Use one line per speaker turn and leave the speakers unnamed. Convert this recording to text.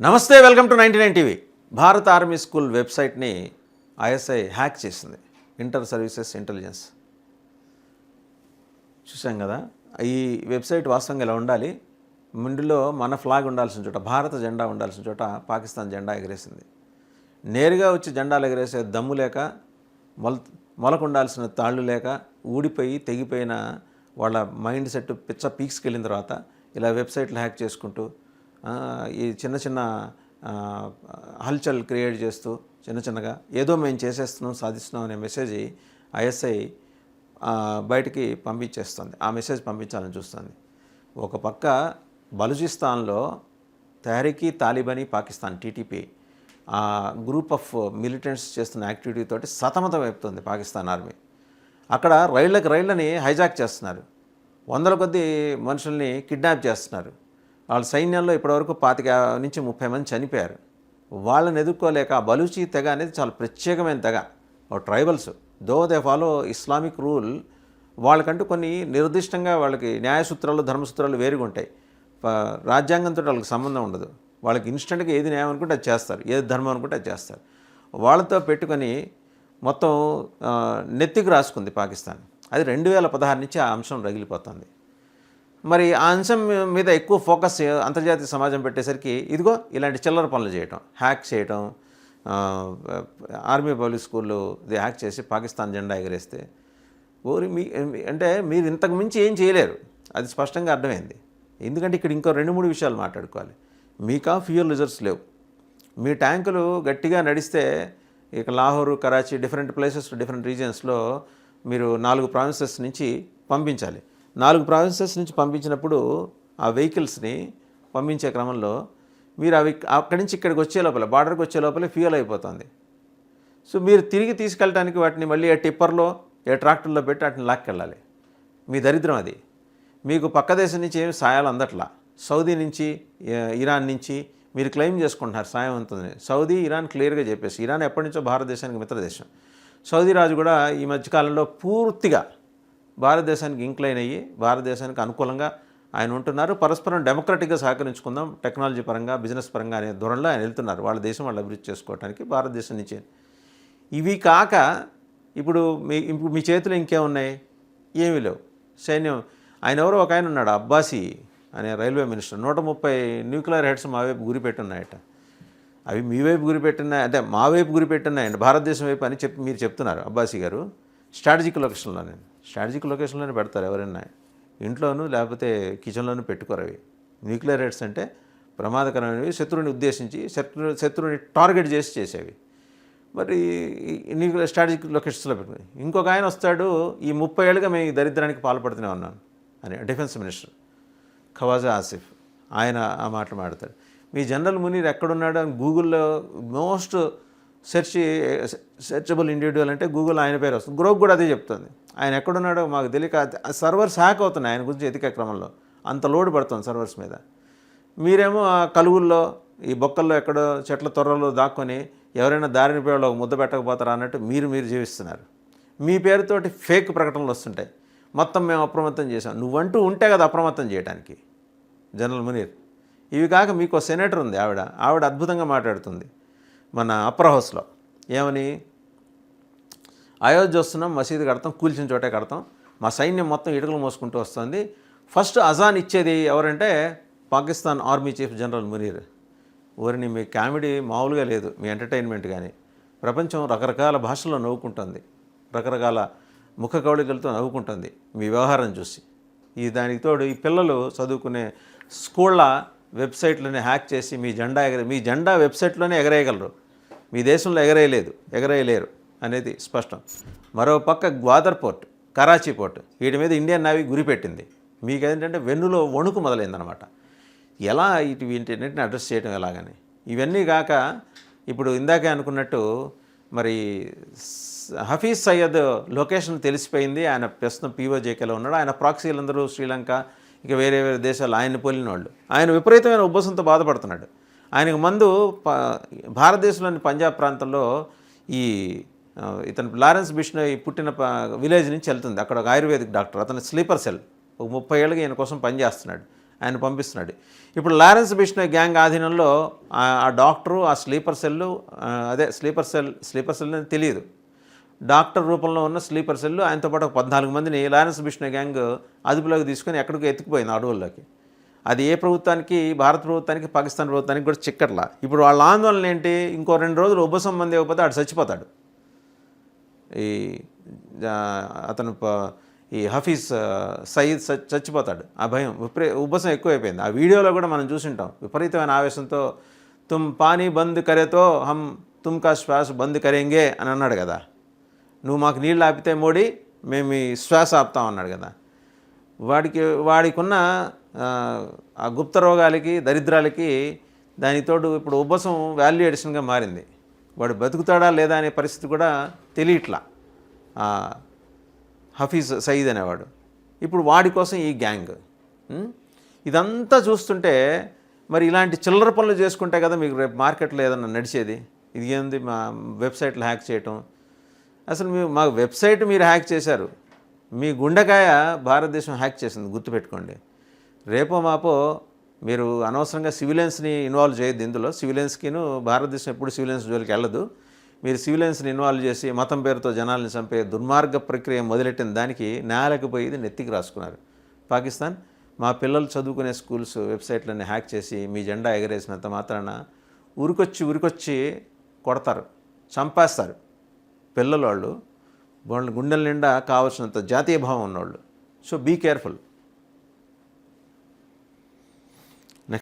నమస్తే, welcome to 99 TV. భారత army school వెబ్సైట్ని ఐఎస్ఐ హ్యాక్ చేసింది. ఇంటర్ సర్వీసెస్ ఇంటెలిజెన్స్ చూసాం కదా. ఈ వెబ్సైట్ వాస్తవంగా ఇలా ఉండాలి. ముందులో మన ఫ్లాగ్ ఉండాల్సిన చోట భారత జెండా ఉండాల్సిన చోట పాకిస్తాన్ జెండా ఎగరేసింది. నేరుగా వచ్చి జెండాలు ఎగరేసే దమ్ము లేక, మొలకుండాల్సిన తాళ్ళు లేక, ఊడిపోయి తెగిపోయిన వాళ్ళ మైండ్ సెట్ పిచ్చ పీక్స్కి వెళ్ళిన తర్వాత ఇలా వెబ్సైట్లు హ్యాక్ చేసుకుంటూ ఈ చిన్న చిన్న హల్చల్ క్రియేట్ చేస్తూ చిన్నగా ఏదో మేము చేసేస్తున్నాం, సాధిస్తున్నాం అనే మెసేజ్ ఐఎస్ఐ బయటికి పంపించేస్తుంది. ఆ మెసేజ్ పంపించాలని చూస్తుంది. ఒక పక్క బలూచిస్తాన్లో తెహ్రీక్ తాలిబానీ పాకిస్తాన్ టీటీపీ ఆ గ్రూప్ ఆఫ్ మిలిటెంట్స్ చేస్తున్న యాక్టివిటీ తోటి సతమతం వైపుతుంది పాకిస్తాన్ ఆర్మీ. అక్కడ రైళ్ళని హైజాక్ చేస్తున్నారు. వందల కొద్ది మనుషుల్ని కిడ్నాప్ చేస్తున్నారు. వాళ్ళ సైన్యంలో ఇప్పటివరకు 25 నుంచి 30 మంది చనిపోయారు. వాళ్ళని ఎదుర్కోలేక ఆ బలూచి తెగ అనేది చాలా ప్రత్యేకమైన తెగ. Tribals though they follow Islamic rule. వాళ్ళకంటూ కొన్ని నిర్దిష్టంగా వాళ్ళకి న్యాయసూత్రాలు ధర్మసూత్రాలు వేరుగా ఉంటాయి. రాజ్యాంగంతో వాళ్ళకి సంబంధం ఉండదు. వాళ్ళకి ఇన్స్టెంట్గా ఏది న్యాయం అనుకుంటే అది చేస్తారు, ఏది ధర్మం అనుకుంటే అది చేస్తారు. వాళ్ళతో పెట్టుకొని మొత్తం నెత్తికి రాసుకుంది పాకిస్తాన్. అది 2016 నుంచి ఆ అంశం రగిలిపోతుంది. మరి ఆ అంశం మీద ఎక్కువ ఫోకస్ అంతర్జాతీయ సమాజం పెట్టేసరికి ఇదిగో ఇలాంటి చిల్లర పనులు చేయటం, హ్యాక్ చేయటం, ఆర్మీ పబ్లిక్ స్కూళ్ళు ఇది హ్యాక్ చేసి పాకిస్తాన్ జెండా ఎగరేస్తే ఊరి అంటే మీరు ఇంతకు మించి ఏం చేయలేరు. అది స్పష్టంగా అర్థమైంది. ఎందుకంటే ఇక్కడ ఇంకో 2-3 విషయాలు మాట్లాడుకోవాలి. మీకా ఫ్యూయల్ రిజర్వ్స్ లేవు. మీ ట్యాంకులు గట్టిగా నడిస్తే ఇక Lahore, Karachi, different places, different రీజియన్స్లో మీరు 4 ప్రావిన్సెస్ నుంచి పంపించాలి. 4 ప్రావిన్సెస్ నుంచి పంపించినప్పుడు ఆ వెహికల్స్ని పంపించే క్రమంలో మీరు అవి అక్కడి నుంచి ఇక్కడికి వచ్చే లోపల, బార్డర్కి వచ్చే లోపలే ఫ్యూయల్ అయిపోతుంది. సో మీరు తిరిగి తీసుకెళ్ళడానికి వాటిని మళ్ళీ ఏ టిప్పర్లో ఏ ట్రాక్టర్లో పెట్టి వాటిని లాక్కెళ్ళాలి. మీ దరిద్రం అది. మీకు పక్క దేశం నుంచి ఏమి సాయాలు అందట్లా. సౌదీ నుంచి, ఇరాన్ నుంచి మీరు క్లెయిమ్ చేసుకుంటున్నారు సాయం అంతుంది. సౌదీ, ఇరాన్ క్లియర్గా చెప్పేసి, ఇరాన్ ఎప్పటి నుంచో భారతదేశానికి మిత్రదేశం. సౌదీ రాజు కూడా ఈ మధ్యకాలంలో పూర్తిగా భారతదేశానికి ఇంక్లైన్ అయ్యి భారతదేశానికి అనుకూలంగా ఆయన ఉంటున్నారు. పరస్పరం డెమోక్రటిక్గా సహకరించుకుందాం టెక్నాలజీ పరంగా, బిజినెస్ పరంగా అనే ధోరణిలో ఆయన వెళ్తున్నారు. వాళ్ళ దేశం వాళ్ళు అభివృద్ధి చేసుకోవడానికి భారతదేశం నుంచి. ఇవి కాక ఇప్పుడు మీ చేతిలో ఇంకేమున్నాయి? ఏమీ లేవు. సైన్యం ఆయన ఎవరో ఒక ఆయన ఉన్నాడు, అబ్బాసీ అనే రైల్వే మినిస్టర్. 130 న్యూక్లియర్ హెడ్స్ మా వైపు గురిపెట్టున్నాయట. అవి మీ వైపు గురిపెట్టున్నాయి అంటే మా వైపు గురిపెట్టున్నాయండి, భారతదేశం వైపు అని మీరు చెప్తున్నారు అబ్బాసీ గారు. స్ట్రాటజిక్ లొకేషన్లోనే పెడతారు ఎవరైనా. ఇంట్లోనూ లేకపోతే కిచెన్లోనూ పెట్టుకోరు. అవి న్యూక్లియర్ హెడ్స్ అంటే ప్రమాదకరమైనవి, శత్రువుని ఉద్దేశించి శత్రువుని టార్గెట్ చేసి చేసేవి. మరి న్యూక్లియర్ స్ట్రాటజిక్ లొకేషన్స్లో పెట్టుకుని ఇంకొక ఆయన వస్తాడు, ఈ 30 ఏళ్ళుగా మేము ఈ దరిద్రానికి పాల్పడుతూనే ఉన్నాను అని డిఫెన్స్ మినిస్టర్ ఖవాజా ఆసిఫ్. ఆయన ఆ మాటలు మాడతాడు. మీ జనరల్ మునీర్ ఎక్కడున్నాడు అని గూగుల్లో మోస్ట్ సెర్చబుల్ ఇండివిజువల్ అంటే గూగుల్ ఆయన పేరు వస్తుంది. గ్రోక్ కూడా అదే చెప్తుంది. ఆయన ఎక్కడున్నాడో మాకు తెలియక సర్వర్స్ హ్యాక్ అవుతున్నాయి ఆయన గురించి ఎతికే క్రమంలో. అంత లోడ్ పడుతుంది సర్వర్స్ మీద. మీరేమో ఆ కలువుల్లో, ఈ బొక్కల్లో ఎక్కడో చెట్ల తొర్రలో దాక్కొని ఎవరైనా దారిని పేరులో ముద్ద పెట్టకపోతారా అన్నట్టు మీరు జీవిస్తున్నారు. మీ పేరుతోటి ఫేక్ ప్రకటనలు వస్తుంటాయి. మొత్తం మేము అప్రమత్తం చేసాం. నువ్వంటూ ఉంటే కదా అప్రమత్తం చేయడానికి జనరల్ మునీర్. ఇవి కాక మీకు సెనేటర్ ఉంది, ఆవిడ అద్భుతంగా మాట్లాడుతుంది మన అప్పర్ హౌస్లో. ఏమని? అయోధ్య వస్తున్నాం, మసీదు కడతాం, కూల్చిన చోటే కడతాం, మా సైన్యం మొత్తం ఇటుకలు మోసుకుంటూ వస్తుంది. ఫస్ట్ అజాన్ ఇచ్చేది ఎవరంటే Pakistan army chief general Munir. ఊరిని మీ కామెడీ మామూలుగా లేదు, మీ ఎంటర్టైన్మెంట్ కానీ. ప్రపంచం రకరకాల భాషల్లో నవ్వుకుంటుంది, రకరకాల ముఖ కవళికలతో నవ్వుకుంటుంది మీ వ్యవహారం చూసి. దానికి తోడు ఈ పిల్లలు చదువుకునే స్కూళ్ళ వెబ్సైట్లని హ్యాక్ చేసి మీ జెండా వెబ్సైట్లోనే ఎగరేయగలరు. మీ దేశంలో ఎగరేయలేరు అనేది స్పష్టం. మరో పక్క గ్వాదర్ పోర్ట్, కరాచీ పోర్ట్, వీటి మీద ఇండియన్ నేవీ గురిపెట్టింది. మీకు ఏంటంటే వెన్నులో వణుకు మొదలైందనమాట. ఎలా వీటిన్నింటిని అడ్రస్ చేయడం ఎలాగని. ఇవన్నీ కాక ఇప్పుడు ఇందాకే అనుకున్నట్టు మరి హఫీజ్ సయ్యద్ లొకేషన్ తెలిసిపోయింది. ఆయన ప్రస్తుతం పీఓజేకేలో ఉన్నాడు. ఆయన ప్రాక్సీలందరూ శ్రీలంక, ఇక వేరే దేశాలు ఆయన్ని పోలిన వాళ్ళు. ఆయన విపరీతమైన ఉబ్బసంతో బాధపడుతున్నాడు. ఆయనకు మందు భారతదేశంలోని పంజాబ్ ప్రాంతంలో ఇతను లారెన్స్ బిష్నోయ్ పుట్టిన విలేజ్ నుంచి వెళ్తుంది. అక్కడ ఒక ఆయుర్వేదిక్ డాక్టర్, అతను స్లీపర్ సెల్, ఒక 30 ఏళ్ళుగా ఈయన కోసం పనిచేస్తున్నాడు. ఆయన పంపిస్తున్నాడు. ఇప్పుడు లారెన్స్ బిష్నోయ్ గ్యాంగ్ ఆధీనంలో ఆ డాక్టరు, ఆ స్లీపర్ సెల్ అని తెలియదు, డాక్టర్ రూపంలో ఉన్న స్లీపర్ సెల్, ఆయనతో పాటు 14 మందిని లారెన్స్ బిష్నోయ్ గ్యాంగ్ అదుపులోకి తీసుకొని ఎక్కడికో ఎత్తుకుపోయింది అడవుల్లోకి. అది ఏ ప్రభుత్వానికి, భారత ప్రభుత్వానికి, పాకిస్తాన్ ప్రభుత్వానికి కూడా చిక్కట్లా. ఇప్పుడు వాళ్ళ ఆందోళన ఏంటి, ఇంకో 2 రోజులు ఉపశమనం ఇవ్వకపోతే ఆడు చచ్చిపోతాడు. ఈ అతను ఈ హఫీజ్ సయీద్ చచ్చిపోతాడు. ఆ భయం ఉబ్బసం ఎక్కువైపోయింది. ఆ వీడియోలో కూడా మనం చూసింటాం. విపరీతమైన ఆవేశంతో తుమ్ పానీ బంద్ కరేతో హమ్ తుమ్కా శ్వాస బంద్ కరేంగే అని అన్నాడు కదా. నువ్వు మాకు నీళ్ళు ఆపితే మోడీ మేము ఈ శ్వాస ఆపుతాం అన్నాడు కదా. వాడికున్న ఆ గుప్త రోగాలకి, దరిద్రాలకి దానితోడు ఇప్పుడు ఉబ్బసం వాల్యూ ఎడిషన్గా మారింది. వాడు బతుకుతాడా లేదా అనే పరిస్థితి కూడా తెలియట్లా హఫీజ్ సయీద్ అనేవాడు. ఇప్పుడు వాడి కోసం ఈ గ్యాంగ్. ఇదంతా చూస్తుంటే మరి ఇలాంటి చిల్లర పనులు చేసుకుంటే కదా మీకు రేపు మార్కెట్లో ఏదన్నా నడిచేది. ఇది ఏంది, మా వెబ్సైట్లు హ్యాక్ చేయటం. అసలు మా వెబ్సైట్ మీరు హ్యాక్ చేశారు, మీ గుండెకాయ భారతదేశం హ్యాక్ చేసింది, గుర్తుపెట్టుకోండి. రేపో మాపో మీరు అనవసరంగా సివిలియన్స్ని ఇన్వాల్వ్ చేయొద్దు ఇందులో. సివిలియన్స్కిను భారతదేశం ఎప్పుడు సివిలియన్స్ జోలికి వెళ్ళదు. మీరు సివిలియన్స్ని ఇన్వాల్వ్ చేసి మతం పేరుతో జనాల్ని చంపే దుర్మార్గ ప్రక్రియ మొదలెట్టిన దానికి నేలకు పోయి నెత్తికి రాసుకున్నారు పాకిస్తాన్. మా పిల్లలు చదువుకునే స్కూల్స్ వెబ్సైట్లన్నీ హ్యాక్ చేసి మీ జెండా ఎగరేసినంత మాత్రాన ఉరికొచ్చి కొడతారు, చంపేస్తారు. పిల్లలు వాళ్ళ గుండెల నిండా కావాల్సినంత జాతీయ భావం ఉన్నవాళ్ళు. So be careful.